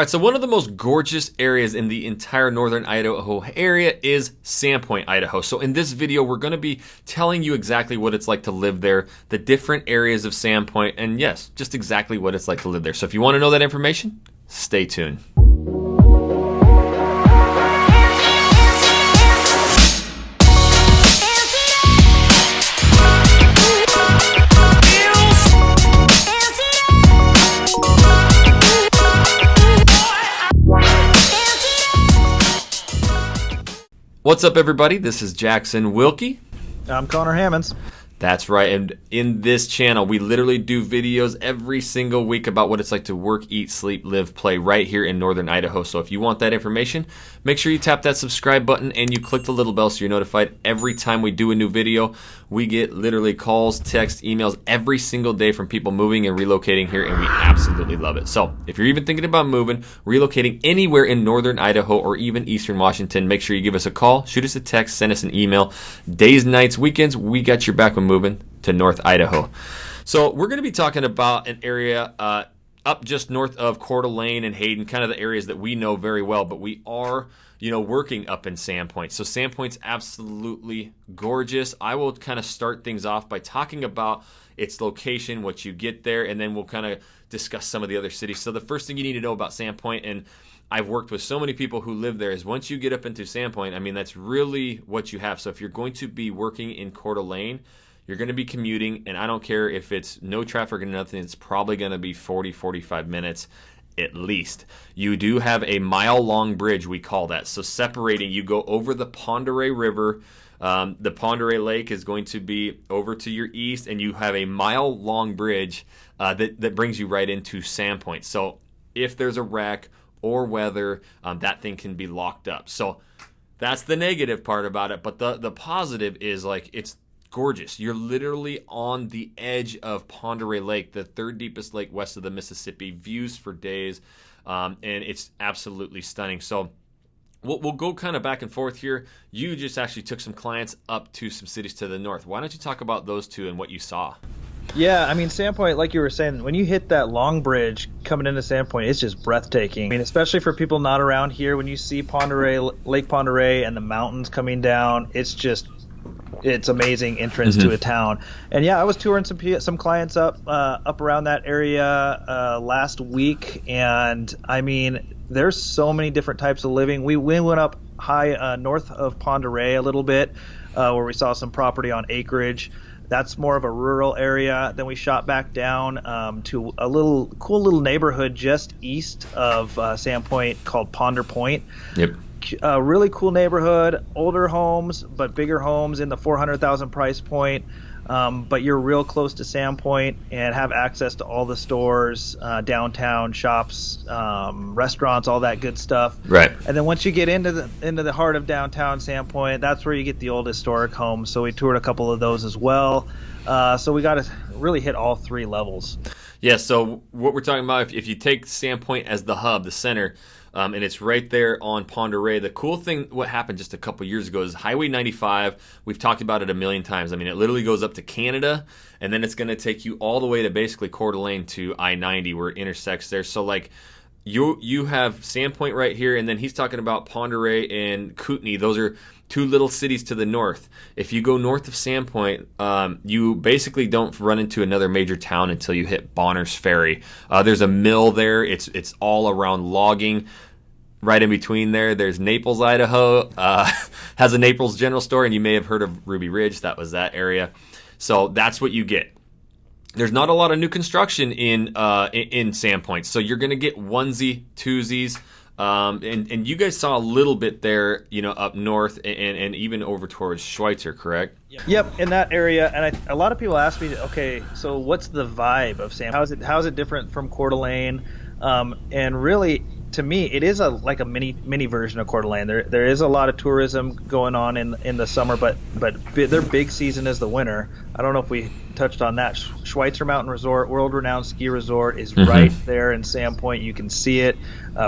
All right, so one of the most gorgeous areas in the entire northern Idaho area is Sandpoint, Idaho. So in this video, we're going to be telling you exactly what it's like to live there, the different areas of Sandpoint, and yes, just exactly what it's like to live there. So if you want to know that information, stay tuned. What's up, everybody? This is Jackson Wilkey. I'm Conor Hammons. That's right, and in this channel, we literally do videos every single week about what it's like to work, eat, sleep, live, play right here in northern Idaho. So if you want that information, make sure you tap that subscribe button and you click the little bell so you're notified every time we do a new video. We get literally calls, texts, emails every single day from people moving and relocating here, and we absolutely love it. So if you're even thinking about moving, relocating anywhere in northern Idaho or even eastern Washington, make sure you give us a call, shoot us a text, send us an email. Days, nights, weekends, we got your back when moving to North Idaho. So we're going to be talking about an area up just north of Coeur d'Alene and Hayden, kind of the areas that we know very well, but we are, working up in Sandpoint. So Sandpoint's absolutely gorgeous. I will kind of start things off by talking about its location, what you get there, and then we'll kind of discuss some of the other cities. So the first thing you need to know about Sandpoint, and I've worked with so many people who live there, is once you get up into Sandpoint, I mean, that's really what you have. So if you're going to be working in Coeur d'Alene, you're going to be commuting, and I don't care if it's no traffic or nothing, it's probably going to be 45 minutes at least. You do have a mile-long bridge, we call that. So separating, you go over the Pend Oreille River. The Pend Oreille Lake is going to be over to your east, and you have a mile-long bridge that brings you right into Sandpoint. So if there's a wreck or weather, that thing can be locked up. So that's the negative part about it. But the positive is, like, it's gorgeous. You're literally on the edge of Pend Oreille Lake, the third deepest lake west of the Mississippi. Views for days, and it's absolutely stunning. So we'll go kind of back and forth here. You just actually took some clients up to some cities to the north. Why don't you talk about those two and what you saw? Yeah, I mean, Sandpoint, like you were saying, when you hit that long bridge coming into Sandpoint, it's just breathtaking. I mean, especially for people not around here, when you see Lake Pend Oreille and the mountains coming down, it's amazing entrance to a town. And yeah, I was touring some clients up around that area last week, and I mean, there's so many different types of living. We went up high north of Pend Oreille a little bit, where we saw some property on acreage. That's more of a rural area. Then we shot back down to a cool little neighborhood just east of Sandpoint called Ponder Point. Yep. A really cool neighborhood, older homes, but bigger homes in the $400,000 price point. But you're real close to Sandpoint and have access to all the stores, downtown shops, restaurants, all that good stuff. Right. And then once you get into the heart of downtown Sandpoint, that's where you get the old historic homes. So we toured a couple of those as well. So we got to really hit all three levels. Yeah. So what we're talking about, if you take Sandpoint as the hub, the center, and it's right there on Pend Oreille. The cool thing, what happened just a couple years ago, is Highway 95. We've talked about it a million times. I mean, it literally goes up to Canada, and then it's going to take you all the way to basically Coeur d'Alene to I-90, where it intersects there. So, like, you have Sandpoint right here, and then he's talking about Pend Oreille and Kootenai. Those are two little cities to the north. If you go north of Sandpoint, you basically don't run into another major town until you hit Bonner's Ferry. There's a mill there. It's all around logging. Right in between there's Naples, Idaho. Has a Naples general store, and you may have heard of Ruby Ridge. That was that area. So that's what you get. There's not a lot of new construction in Sandpoint, so you're going to get onesie, twosies. And you guys saw a little bit there, up north and even over towards Schweitzer, correct? Yep, in that area. And a lot of people ask me, okay, so what's the vibe of Sandpoint? How is it different from Coeur d'Alene? And really, to me, it is like a mini version of Coeur d'Alene. There is a lot of tourism going on in the summer, but their big season is the winter. I don't know if we touched on that. Schweitzer Mountain Resort, world-renowned ski resort, is right there in Sandpoint. You can see it.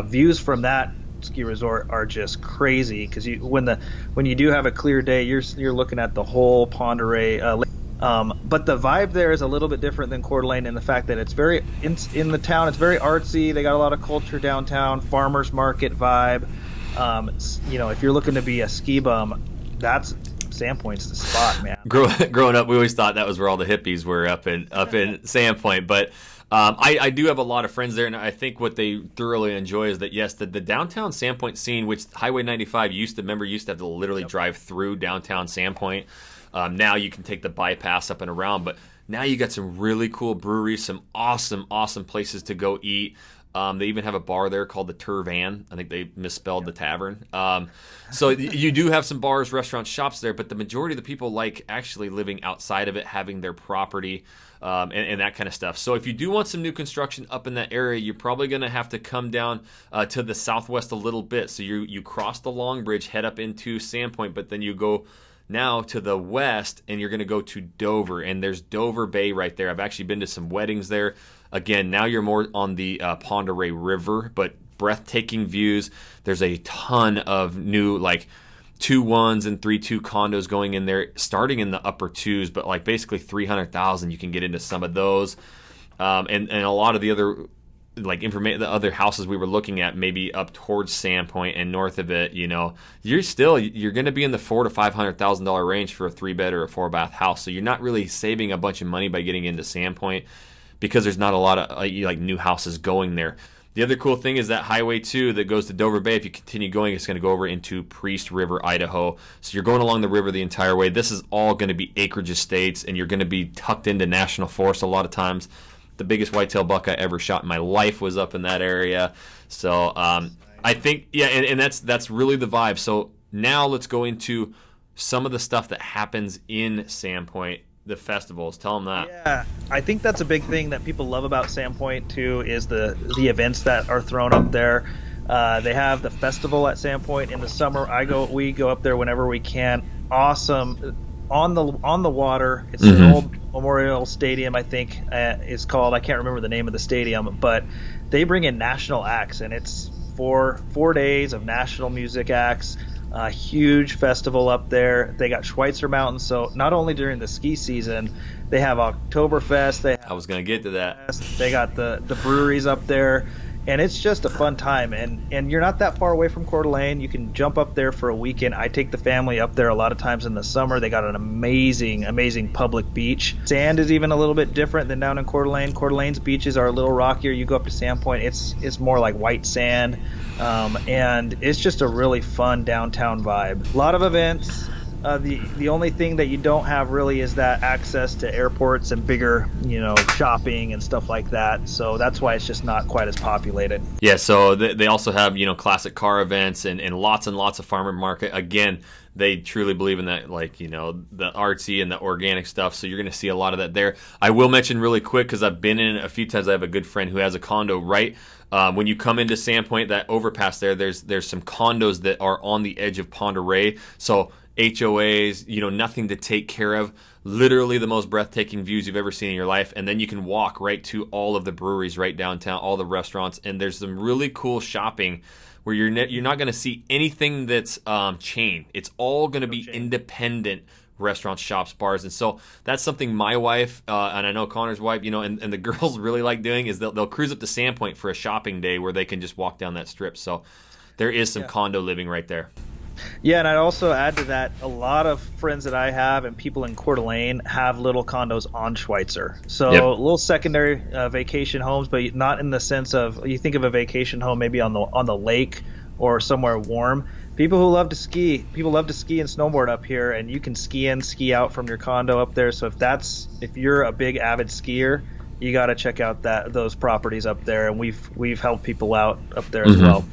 Views from that ski resort are just crazy because when you do have a clear day, you're looking at the whole Pend Oreille But the vibe there is a little bit different than Coeur d'Alene in the fact that it's very in the town. It's very artsy. They got a lot of culture downtown, farmers market vibe. You know, if you're looking to be a ski bum, that's Sandpoint's the spot, man. Growing up, we always thought that was where all the hippies were up in Sandpoint, but I do have a lot of friends there, and I think what they thoroughly enjoy is that, yes, the downtown Sandpoint scene, which Highway 95 used to have to literally drive through downtown Sandpoint. Now you can take the bypass up and around, but now you got some really cool breweries, some awesome places to go eat. They even have a bar there called the Turvan. I think they misspelled the tavern. So you do have some bars, restaurants, shops there, but the majority of the people like actually living outside of it, having their property, and that kind of stuff. So if you do want some new construction up in that area, you're probably going to have to come down to the southwest a little bit. So you cross the Long Bridge, head up into Sandpoint, but then you go now to the west, and you're going to go to Dover, and there's Dover Bay right there. I've actually been to some weddings there. Again, now you're more on the Pend Oreille River, but breathtaking views. There's a ton of new, like, 2-1s and 3-2 condos going in there, starting in the upper twos, but like basically 300,000. You can get into some of those, and a lot of the other the other houses we were looking at, maybe up towards Sandpoint and north of it. You know, you're going to be in the $400,000 to $500,000 range for a 3-bed or a 4-bath house. So you're not really saving a bunch of money by getting into Sandpoint, because there's not a lot of like new houses going there. The other cool thing is that Highway 2 that goes to Dover Bay, if you continue going, it's going to go over into Priest River, Idaho. So you're going along the river the entire way. This is all going to be acreage estates, and you're going to be tucked into national forest a lot of times. The biggest whitetail buck I ever shot in my life was up in that area. So I think, yeah, and that's really the vibe. So now let's go into some of the stuff that happens in Sandpoint. The festivals, tell them that. Yeah, I think that's a big thing that people love about Sandpoint too, is the events that are thrown up there. They have the festival at Sandpoint in the summer. We go up there whenever we can. Awesome, on the water. It's an old Memorial Stadium, I think it's called. I can't remember the name of the stadium, but they bring in national acts, and it's 4 days of national music acts. A huge festival up there. They got Schweitzer Mountains, so not only during the ski season, they have Oktoberfest. I was going to get to that. They got the breweries up there, and it's just a fun time. And you're not that far away from Coeur d'Alene. You can jump up there for a weekend. I take the family up there a lot of times in the summer. They got an amazing public beach. Sand is even a little bit different than down in Coeur d'Alene. Coeur d'Alene's beaches are a little rockier. You go up to Sandpoint, it's more like white sand. And it's just a really fun downtown vibe. A lot of events. The only thing that you don't have really is that access to airports and bigger, shopping and stuff like that. So that's why it's just not quite as populated. Yeah, so they also have, classic car events and lots of farmer market. Again, they truly believe in that, the artsy and the organic stuff. So you're going to see a lot of that there. I will mention really quick, because I've been in a few times. I have a good friend who has a condo right when you come into Sandpoint, that overpass there's some condos that are on the edge of Pend Oreille. So HOAs, nothing to take care of. Literally the most breathtaking views you've ever seen in your life. And then you can walk right to all of the breweries right downtown, all the restaurants, and there's some really cool shopping where you're not going to see anything that's chain. It's all going to be independent restaurants, shops, bars. And so that's something my wife and I know Connor's wife, and the girls really like doing, is they'll cruise up to Sandpoint for a shopping day where they can just walk down that strip. So there is some condo living right there. Yeah, and I'd also add to that, a lot of friends that I have and people in Coeur d'Alene have little condos on Schweitzer. So little secondary vacation homes, but not in the sense of, you think of a vacation home maybe on the lake or somewhere warm. People who love to ski, and snowboard up here, and you can ski in, ski out from your condo up there. So if you're a big avid skier, you got to check out those properties up there, and we've helped people out up there as well.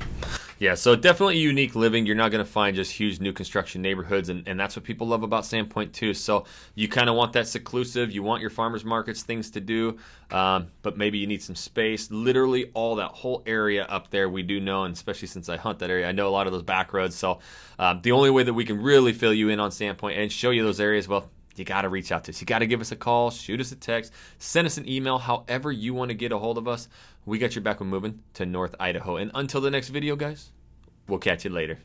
Yeah, so definitely unique living. You're not going to find just huge new construction neighborhoods, and that's what people love about Sandpoint too. So you kind of want that seclusive. You want your farmers markets, things to do, but maybe you need some space. Literally all that whole area up there we do know, and especially since I hunt that area, I know a lot of those back roads. So the only way that we can really fill you in on Sandpoint and show you those areas, well, you got to reach out to us. You got to give us a call, shoot us a text, send us an email, however you want to get a hold of us. We got your back when moving to North Idaho. And until the next video, guys, we'll catch you later.